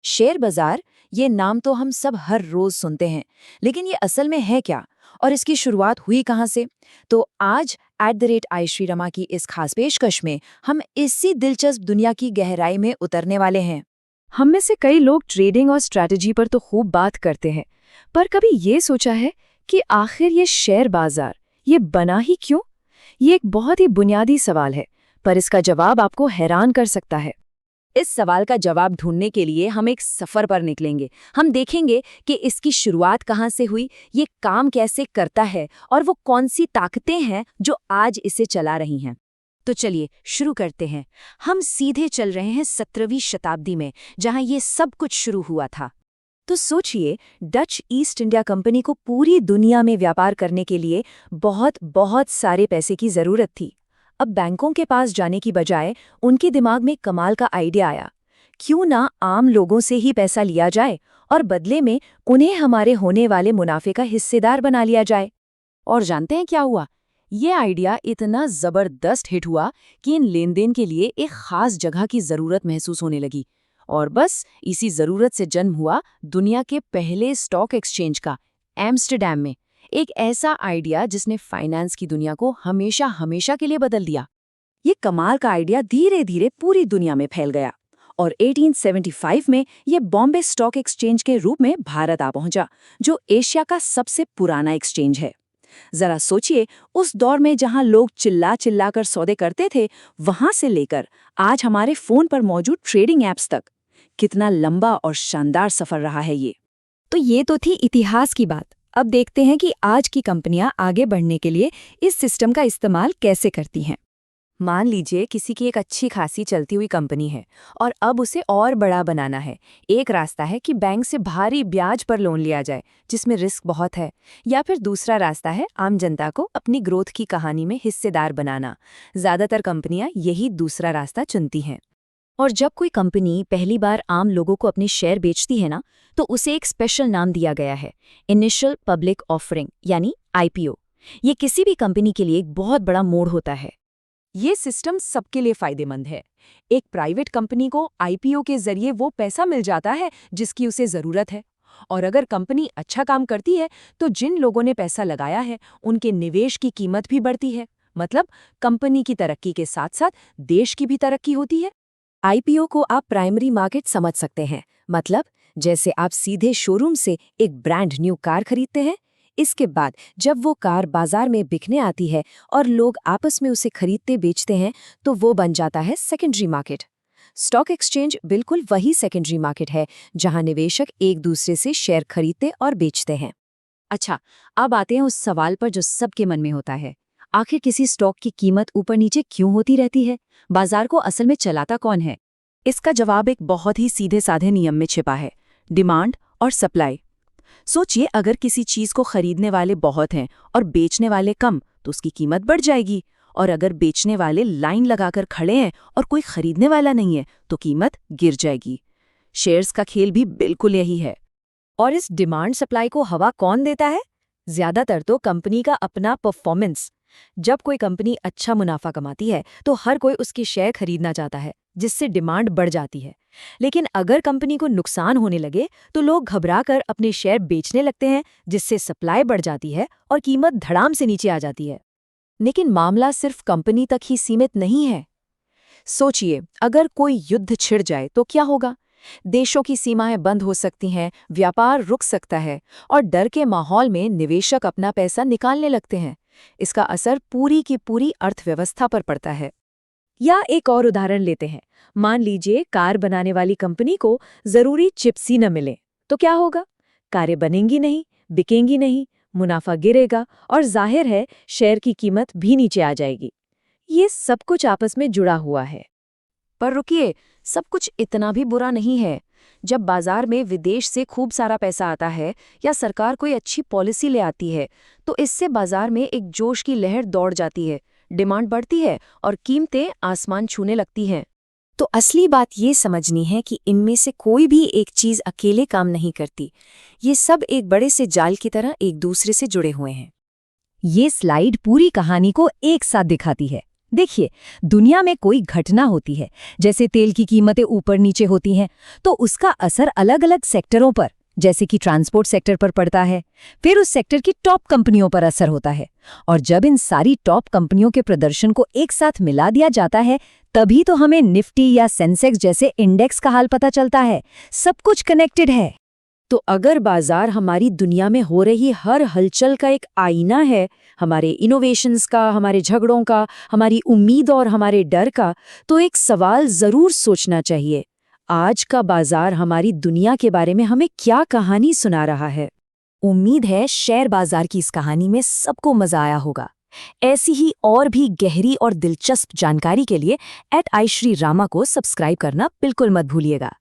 Share बाजार, ये नाम तो हम सब हर रोज सुनते हैं, लेकिन ये असल में है क्या और इसकी शुरुआत हुई कहाँ से? तो आज @आयश्री रमा की इस खास पेशकश में हम इसी दिलचस्प दुनिया की गहराई में उतरने वाले हैं। हम में से कई लोग ट्रेडिंग और स्ट्रैटेजी पर तो खूब बात करते हैं, पर कभी ये सोचा है कि आखिर ये शेयर बाजार ये बना ही क्यों? ये एक बहुत ही बुनियादी सवाल है, पर इसका जवाब आपको हैरान कर सकता है। इस सवाल का जवाब ढूंढने के लिए हम एक सफर पर निकलेंगे। हम देखेंगे कि इसकी शुरुआत कहाँ से हुई, ये काम कैसे करता है और वो कौन सी ताकतें हैं जो आज इसे चला रही हैं। तो चलिए शुरू करते हैं। हम सीधे चल रहे हैं 17वीं शताब्दी में, जहां ये सब कुछ शुरू हुआ था। तो सोचिए, डच ईस्ट इंडिया कंपनी को पूरी दुनिया में व्यापार करने के लिए बहुत बहुत सारे पैसे की जरूरत थी। अब बैंकों के पास जाने की बजाय उनके दिमाग में कमाल का आइडिया आया। क्यों ना आम लोगों से ही पैसा लिया जाए और बदले में उन्हें हमारे होने वाले मुनाफे का हिस्सेदार बना लिया जाए। और जानते हैं क्या हुआ? ये आइडिया इतना जबरदस्त हिट हुआ कि इन लेन देन के लिए एक खास जगह की जरूरत महसूस होने लगी। और बस इसी जरूरत से जन्म हुआ दुनिया के पहले स्टॉक एक्सचेंज का, एम्स्टरडैम में। एक ऐसा आइडिया जिसने फाइनेंस की दुनिया को हमेशा हमेशा के लिए बदल दिया। ये कमाल का आइडिया धीरे धीरे पूरी दुनिया में फैल गया और 1875 में ये बॉम्बे स्टॉक एक्सचेंज के रूप में भारत आ पहुंचा, जो एशिया का सबसे पुराना एक्सचेंज है। जरा सोचिए, उस दौर में जहां लोग चिल्ला चिल्ला कर सौदे करते थे, वहां से लेकर आज हमारे फोन पर मौजूद ट्रेडिंग ऐप्स तक, कितना लंबा और शानदार सफर रहा है ये। तो ये तो थी इतिहास की बात। अब देखते हैं कि आज की कंपनियां आगे बढ़ने के लिए इस सिस्टम का इस्तेमाल कैसे करती हैं। मान लीजिए किसी की एक अच्छी खासी चलती हुई कंपनी है और अब उसे और बड़ा बनाना है। एक रास्ता है कि बैंक से भारी ब्याज पर लोन लिया जाए, जिसमें रिस्क बहुत है। या फिर दूसरा रास्ता है आम जनता को अपनी ग्रोथ की कहानी में हिस्सेदार बनाना। ज़्यादातर कंपनियां यही दूसरा रास्ता चुनती हैं। और जब कोई कंपनी पहली बार आम लोगों को अपने शेयर बेचती है ना, तो उसे एक स्पेशल नाम दिया गया है, इनिशियल पब्लिक ऑफरिंग, यानी IPO। ये किसी भी कंपनी के लिए एक बहुत बड़ा मोड़ होता है। ये सिस्टम सबके लिए फायदेमंद है। एक प्राइवेट कंपनी को IPO के जरिए वो पैसा मिल जाता है जिसकी उसे जरूरत है। और अगर कंपनी अच्छा काम करती है तो जिन लोगों ने पैसा लगाया है उनके निवेश की कीमत भी बढ़ती है। मतलब कंपनी की तरक्की के साथ साथ देश की भी तरक्की होती है। IPO को आप प्राइमरी मार्केट समझ सकते हैं। मतलब जैसे आप सीधे शोरूम से एक ब्रांड न्यू कार खरीदते हैं, इसके बाद जब वो कार बाजार में बिकने आती है और लोग आपस में उसे खरीदते बेचते हैं, तो वो बन जाता है सेकेंडरी मार्केट। स्टॉक एक्सचेंज बिल्कुल वही सेकेंडरी मार्केट है, जहां निवेशक एक दूसरे से शेयर खरीदते और बेचते हैं। अच्छा, अब आते हैं उस सवाल पर जो सबके मन में होता है। आखिर किसी स्टॉक की कीमत ऊपर नीचे क्यों होती रहती है? बाजार को असल में चलाता कौन है? इसका जवाब एक बहुत ही सीधे साधे नियम में छिपा है, डिमांड और सप्लाई। सोचिए, अगर किसी चीज को खरीदने वाले बहुत हैं और बेचने वाले कम, तो उसकी कीमत बढ़ जाएगी। और अगर बेचने वाले लाइन लगाकर खड़े हैं और कोई खरीदने वाला नहीं है, तो कीमत गिर जाएगी। शेयर्स का खेल भी बिल्कुल यही है। और इस डिमांड सप्लाई को हवा कौन देता है? ज्यादातर तो कंपनी का अपना परफॉर्मेंस। जब कोई कंपनी अच्छा मुनाफा कमाती है तो हर कोई उसकी शेयर खरीदना चाहता है, जिससे डिमांड बढ़ जाती है। लेकिन अगर कंपनी को नुकसान होने लगे तो लोग घबरा कर अपने शेयर बेचने लगते हैं, जिससे सप्लाई बढ़ जाती है और कीमत धड़ाम से नीचे आ जाती है। लेकिन मामला सिर्फ कंपनी तक ही सीमित नहीं है। सोचिए, अगर कोई युद्ध छिड़ जाए तो क्या होगा? देशों की सीमाएं बंद हो सकती हैं, व्यापार रुक सकता है और डर के माहौल में निवेशक अपना पैसा निकालने लगते हैं। इसका असर पूरी की पूरी अर्थव्यवस्था पर पड़ता है। या एक और उदाहरण लेते हैं। मान लीजिए कार बनाने वाली कंपनी को जरूरी चिप्स ही न मिले, तो क्या होगा? कारें बनेंगी नहीं, बिकेंगी नहीं, मुनाफा गिरेगा और जाहिर है शेयर की कीमत भी नीचे आ जाएगी। ये सब कुछ आपस में जुड़ा हुआ है। पर रुकिए, सब कुछ इतना भी बुरा नहीं है। जब बाजार में विदेश से खूब सारा पैसा आता है या सरकार कोई अच्छी पॉलिसी ले आती है, तो इससे बाजार में एक जोश की लहर दौड़ जाती है, डिमांड बढ़ती है और कीमतें आसमान छूने लगती हैं। तो असली बात ये समझनी है कि इनमें से कोई भी एक चीज अकेले काम नहीं करती। ये सब एक बड़े से जाल की तरह एक दूसरे से जुड़े हुए हैं। ये स्लाइड पूरी कहानी को एक साथ दिखाती है। देखिए, दुनिया में कोई घटना होती है, जैसे तेल की कीमतें ऊपर नीचे होती हैं, तो उसका असर अलग-अलग सेक्टरों पर, जैसे कि ट्रांसपोर्ट सेक्टर पर पड़ता है, फिर उस सेक्टर की टॉप कंपनियों पर असर होता है। और जब इन सारी टॉप कंपनियों के प्रदर्शन को एक साथ मिला दिया जाता है, तभी तो हमें निफ्टी या सेंसेक्स जैसे इंडेक्स का हाल पता चलता है। सब कुछ कनेक्टेड है। तो अगर बाजार हमारी दुनिया में हो रही हर हलचल का एक आईना है, हमारे इनोवेशंस का, हमारे झगड़ों का, हमारी उम्मीद और हमारे डर का, तो एक सवाल जरूर सोचना चाहिए, आज का बाजार हमारी दुनिया के बारे में हमें क्या कहानी सुना रहा है। उम्मीद है शेयर बाजार की इस कहानी में सबको मजा आया होगा। ऐसी ही और भी गहरी और दिलचस्प जानकारी के लिए @iShriRama को सब्सक्राइब करना बिल्कुल मत भूलिएगा।